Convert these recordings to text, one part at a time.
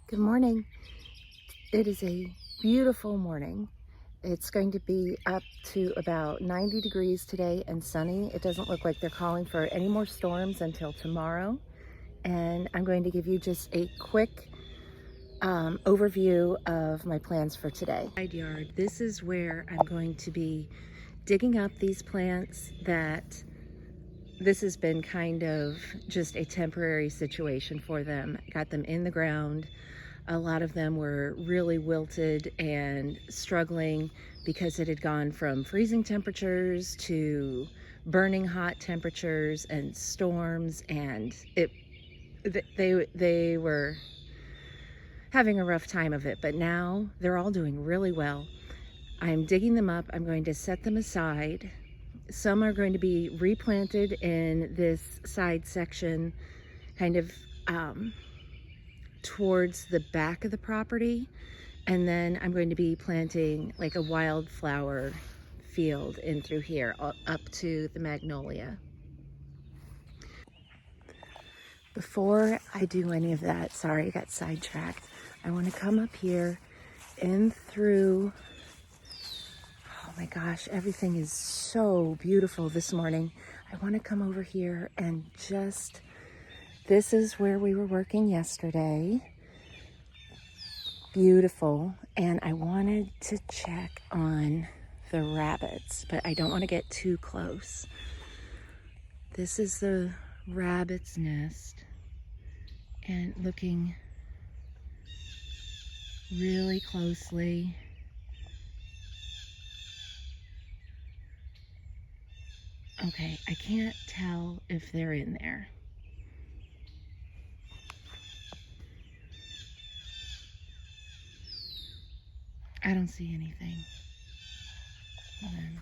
Good morning. It is a beautiful morning. It's going to be up to about 90 degrees today and sunny. It doesn't look like they're calling for any more storms until tomorrow. And I'm going to give you just a quick overview of my plans for today. Side yard. This is where I'm going to be digging up these plants that this has been kind of just a temporary situation for them. Got them in the ground. A lot of them were really wilted and struggling because it had gone from freezing temperatures to burning hot temperatures and storms, and they were having a rough time of it. But now they're all doing really well. I'm digging them up. I'm going to set them aside. Some are going to be replanted in this side section, kind of towards the back of the property, and then I'm going to be planting like a wildflower field in through here up to the magnolia. Before I do any of that, sorry, I got sidetracked. I want to come up here in through. Oh my gosh, everything is so beautiful this morning. I want to come over here and just, this is where we were working yesterday. Beautiful. And I wanted to check on the rabbits, but I don't want to get too close. This is the rabbit's nest, and looking really closely. Okay, I can't tell if they're in there. I don't see anything. Hold on.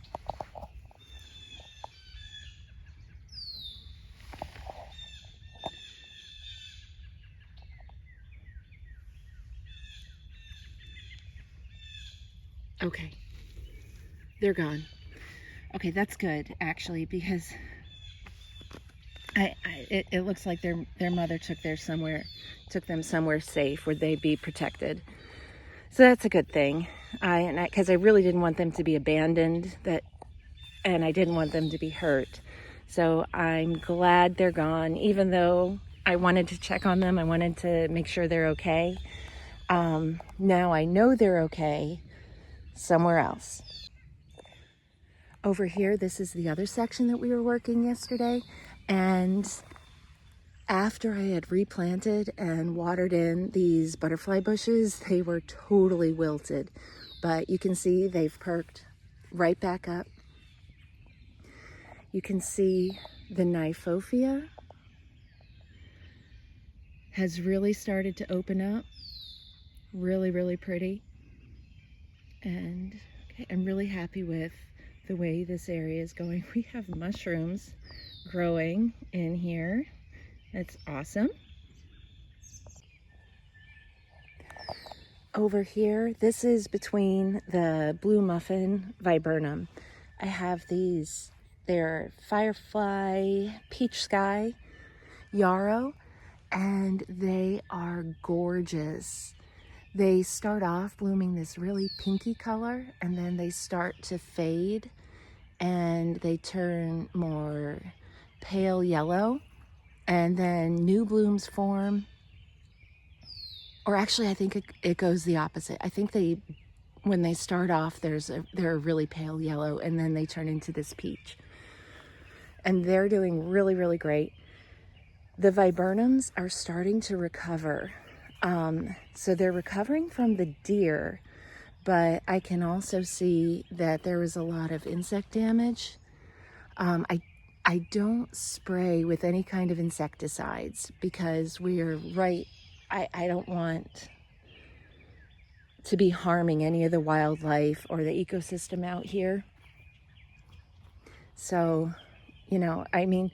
Okay, they're gone. Okay, that's good actually, because it looks like their mother took them somewhere safe where they'd be protected. So that's a good thing. Because I really didn't want them to be abandoned, and I didn't want them to be hurt. So I'm glad they're gone, even though I wanted to check on them. I wanted to make sure they're okay. Now I know they're okay somewhere else. Over here, this is the other section that we were working yesterday. And after I had replanted and watered in these butterfly bushes, they were totally wilted. But you can see they've perked right back up. You can see the Kniphofia has really started to open up. Really, really pretty. And I'm really happy with the way this area is going. We have mushrooms growing in here. That's awesome. Over here, this is between the blue muffin viburnum. I have these, they're firefly peach sky yarrow, and they are gorgeous. They start off blooming this really pinky color, and then they start to fade and they turn more pale yellow, and then new blooms form. Or actually, I think it goes the opposite. I think when they start off, they're a really pale yellow, and then they turn into this peach. And they're doing really, really great. The viburnums are starting to recover. So they're recovering from the deer, but I can also see that there was a lot of insect damage. I don't spray with any kind of insecticides because we're right. I don't want to be harming any of the wildlife or the ecosystem out here. So, I mean,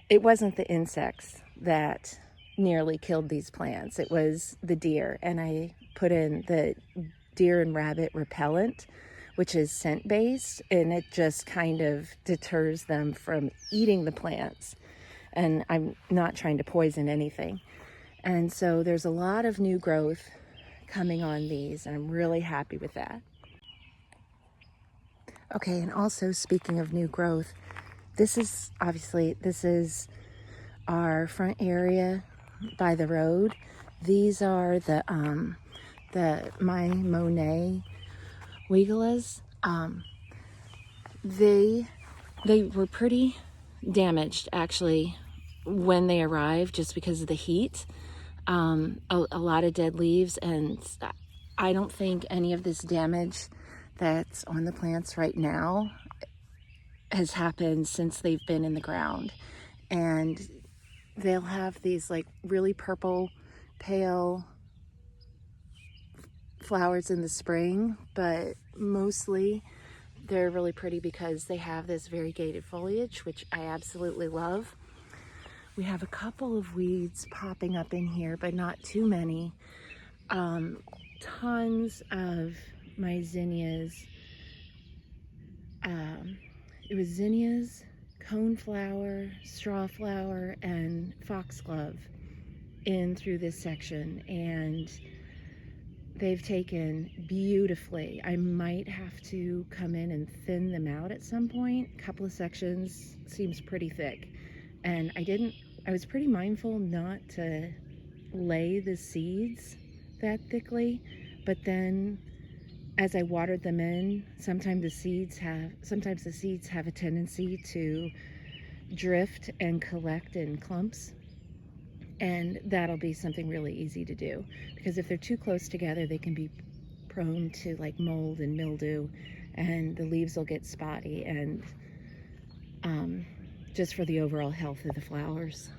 it wasn't the insects that nearly killed these plants. It was the deer, and I put in the deer and rabbit repellent, which is scent-based, and it just kind of deters them from eating the plants. And I'm not trying to poison anything. And so there's a lot of new growth coming on these, and I'm really happy with that. Okay, and also speaking of new growth, this is our front area by the road. These are the my Monet Weiglas. They were pretty damaged actually when they arrived, just because of the heat. A lot of dead leaves, and I don't think any of this damage that's on the plants right now has happened since they've been in the ground. And they'll have these like really purple, pale flowers in the spring, but mostly they're really pretty because they have this variegated foliage, which I absolutely love. We have a couple of weeds popping up in here, but not too many. Tons of my zinnias. It was zinnias, coneflower, strawflower, and foxglove in through this section, and they've taken beautifully. I might have to come in and thin them out at some point. A couple of sections seems pretty thick, and I was pretty mindful not to lay the seeds that thickly, but then as I watered them in, sometimes the seeds have a tendency to drift and collect in clumps. And that'll be something really easy to do, because if they're too close together, they can be prone to like mold and mildew, and the leaves will get spotty, and just for the overall health of the flowers.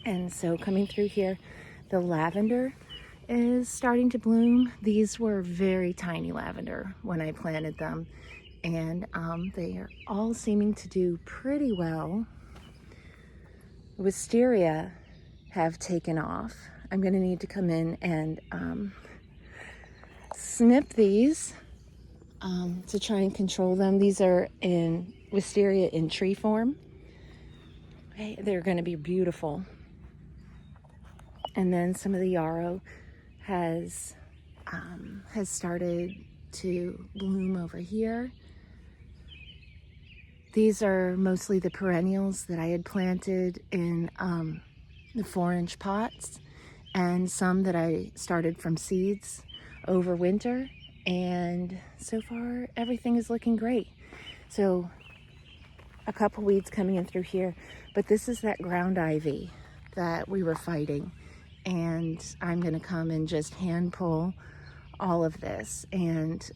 And so coming through here, the lavender is starting to bloom. These were very tiny lavender when I planted them, and they are all seeming to do pretty well. Wisteria have taken off. I'm going to need to come in and snip these to try and control them. These are in wisteria in tree form. Okay, they're going to be beautiful. And then some of the yarrow has started to bloom over here. These are mostly the perennials that I had planted in the 4-inch pots, and some that I started from seeds over winter. And so far, everything is looking great. So a couple weeds coming in through here, but this is that ground ivy that we were fighting. And I'm gonna come and just hand pull all of this, and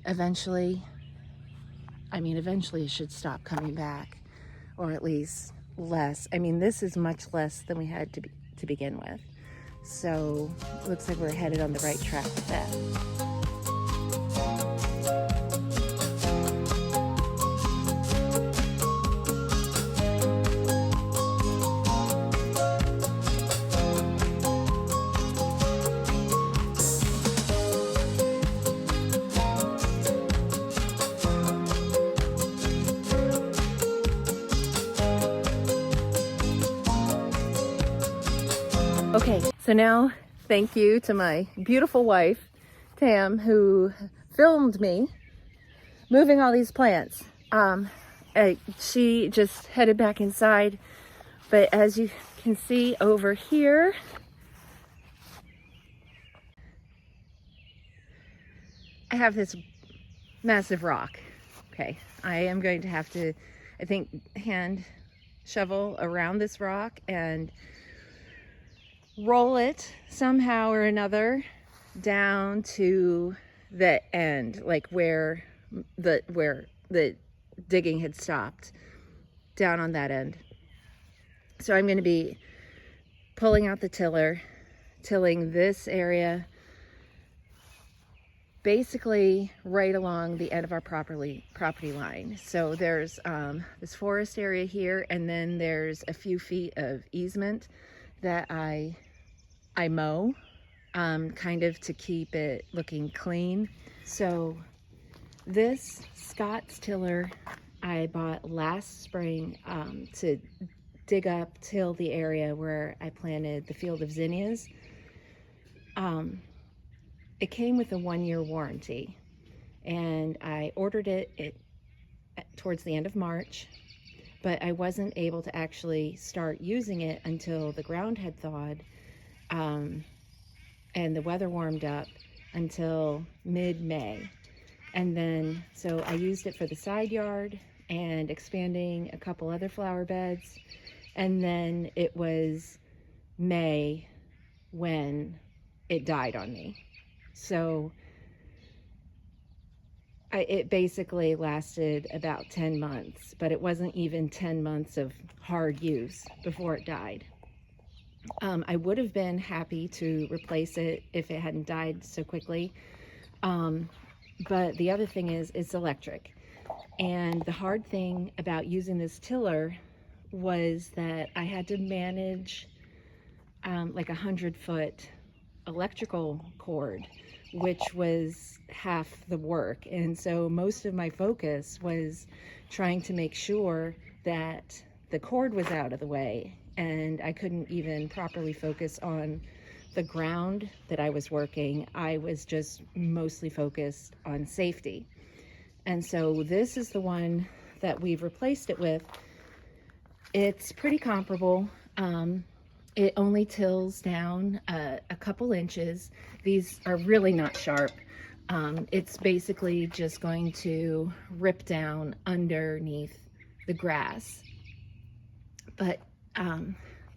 eventually it should stop coming back, or at least less. I mean, this is much less than we had to begin with. So looks like we're headed on the right track with that. Okay, so now thank you to my beautiful wife, Tam, who filmed me moving all these plants. She just headed back inside, but as you can see over here, I have this massive rock. Okay, I am going to have to, I think, hand shovel around this rock and roll it somehow or another down to the end, like where the digging had stopped, down on that end. So I'm going to be pulling out the tiller, tilling this area basically right along the end of our property line. So there's this forest area here, and then there's a few feet of easement that I mow, kind of to keep it looking clean. So this Scott's tiller I bought last spring to dig up, till the area where I planted the field of zinnias. It came with a 1-year warranty, and I ordered it towards the end of March, but I wasn't able to actually start using it until the ground had thawed, and the weather warmed up until mid-May. And then, so I used it for the side yard and expanding a couple other flower beds. And then it was May when it died on me. So it basically lasted about 10 months, but it wasn't even 10 months of hard use before it died. I would have been happy to replace it if it hadn't died so quickly. But the other thing is it's electric. And the hard thing about using this tiller was that I had to manage like 100-foot electrical cord, which was half the work. And so most of my focus was trying to make sure that the cord was out of the way, and I couldn't even properly focus on the ground that I was working. I was just mostly focused on safety. And so this is the one that we've replaced it with. It's pretty comparable. It only tills down a couple inches. These are really not sharp. It's basically just going to rip down underneath the grass. But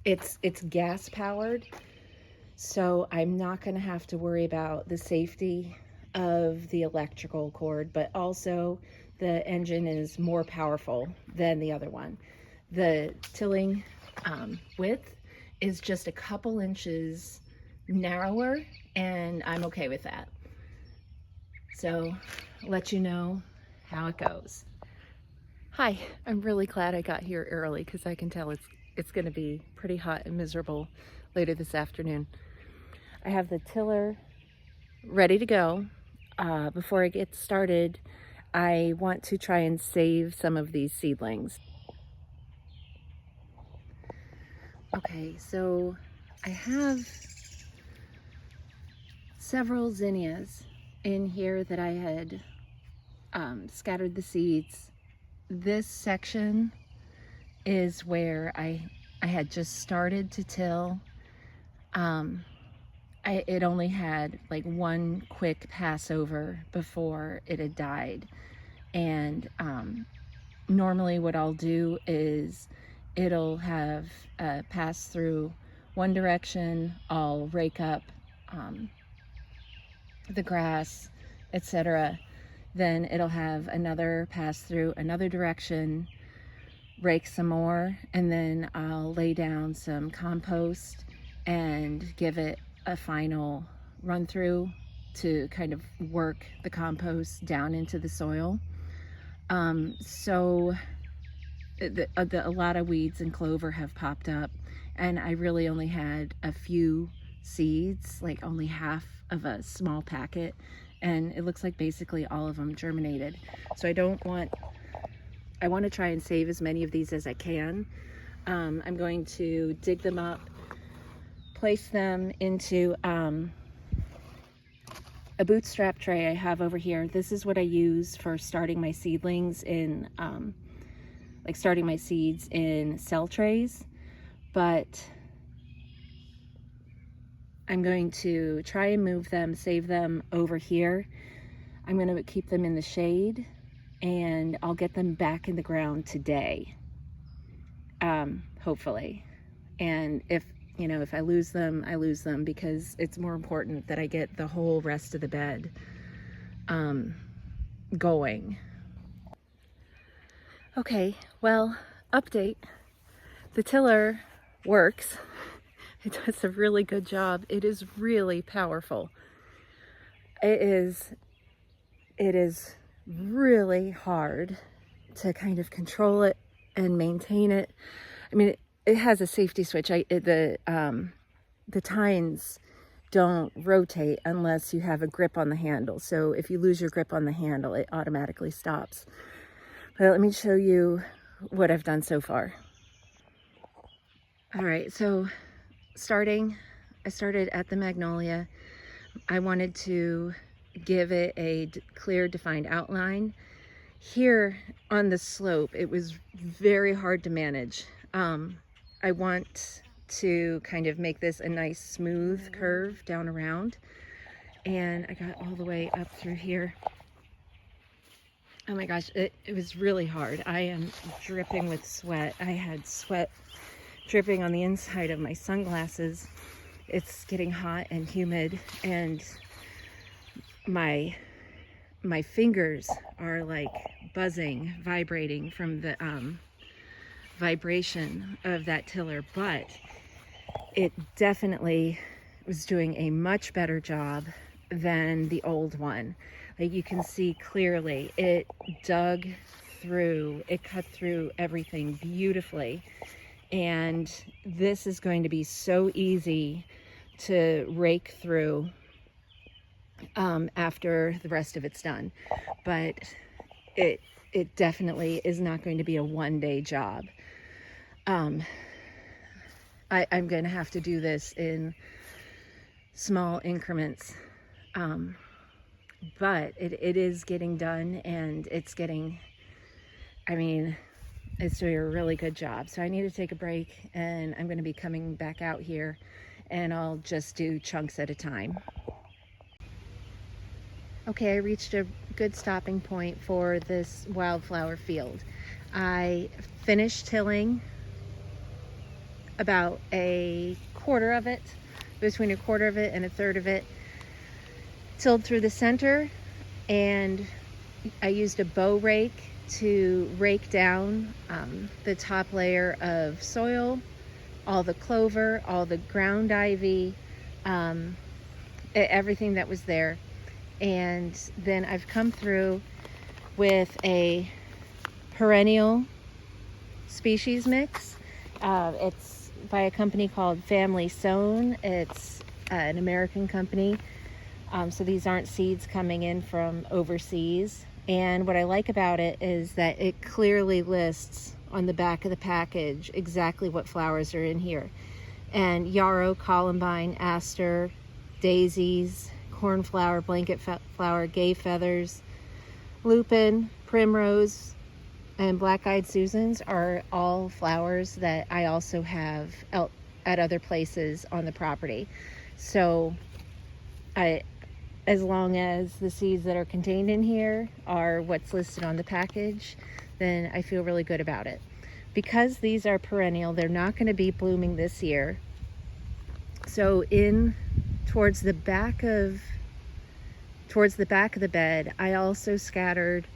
it's gas powered, so I'm not going to have to worry about the safety of the electrical cord, but also the engine is more powerful than the other one. The tilling width is just a couple inches narrower, and I'm okay with that. So I'll let you know how it goes. Hi, I'm really glad I got here early because I can tell it's going to be pretty hot and miserable later this afternoon. I have the tiller ready to go. Before I get started, I want to try and save some of these seedlings. Okay, so I have several zinnias in here that I had scattered the seeds. This section is where I had just started to till. It only had like one quick passover before it had died. And normally what I'll do is it'll have passed through one direction, I'll rake up the grass, etc. Then it'll have another pass through another direction, rake some more, and then I'll lay down some compost and give it a final run through to kind of work the compost down into the soil. So a lot of weeds and clover have popped up, and I really only had a few seeds, like only half of a small packet, and it looks like basically all of them germinated. So I want to try and save as many of these as I can. I'm going to dig them up, place them into a bootstrap tray I have over here. This is what I use for starting my seedlings in, like starting my seeds in cell trays. But I'm going to try and move them, save them over here. I'm going to keep them in the shade, and I'll get them back in the ground today, hopefully. And if I lose them, I lose them, because it's more important that I get the whole rest of the bed going. Okay, well, update. The tiller works. It does a really good job. It is really powerful. It is really hard to kind of control it and maintain it. I mean, it has a safety switch. The tines don't rotate unless you have a grip on the handle. So if you lose your grip on the handle, it automatically stops. But let me show you what I've done so far. All right, so I started at the magnolia. I wanted to give it a clear, defined outline. Here on the slope, it was very hard to manage. I want to kind of make this a nice smooth curve down around, and I got all the way up through here. Oh my gosh, it was really hard. I am dripping with sweat. I had sweat dripping on the inside of my sunglasses. It's getting hot and humid, and my fingers are like buzzing, vibrating from the vibration of that tiller, but it definitely was doing a much better job than the old one. Like, you can see clearly it dug through, it cut through everything beautifully. And this is going to be so easy to rake through after the rest of it's done. But it definitely is not going to be a one-day job. I'm going to have to do this in small increments. But it is getting done, and it's getting, I mean, it's doing a really good job. So I need to take a break, and I'm going to be coming back out here, and I'll just do chunks at a time. Okay, I reached a good stopping point for this wildflower field. I finished tilling about a quarter of it, between a quarter of it and a third of it. Tilled through the center, and I used a bow rake to rake down the top layer of soil, all the clover, all the ground ivy, everything that was there. And then I've come through with a perennial species mix. It's by a company called Family Sown. It's an American company. So these aren't seeds coming in from overseas. And what I like about it is that it clearly lists on the back of the package exactly what flowers are in here. And yarrow, columbine, aster, daisies, cornflower, blanket flower, gay feathers, lupin, primrose, and black-eyed Susans are all flowers that I also have at other places on the property. So as long as the seeds that are contained in here are what's listed on the package, then I feel really good about it. Because these are perennial, they're not going to be blooming this year. So towards the back of the bed, I also scattered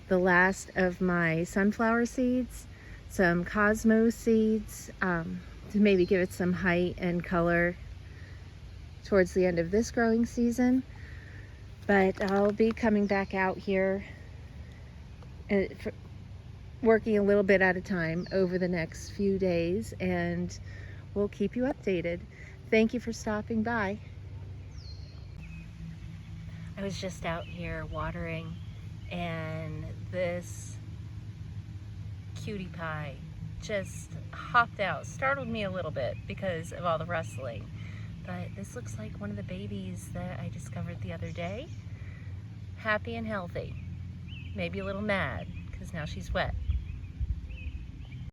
the last of my sunflower seeds, some cosmos seeds, to maybe give it some height and color towards the end of this growing season. But I'll be coming back out here working a little bit at a time over the next few days, and we'll keep you updated. Thank you for stopping by. I was just out here watering, and this cutie pie just hopped out, startled me a little bit because of all the rustling. But this looks like one of the babies that I discovered the other day. Happy and healthy. Maybe a little mad because now she's wet.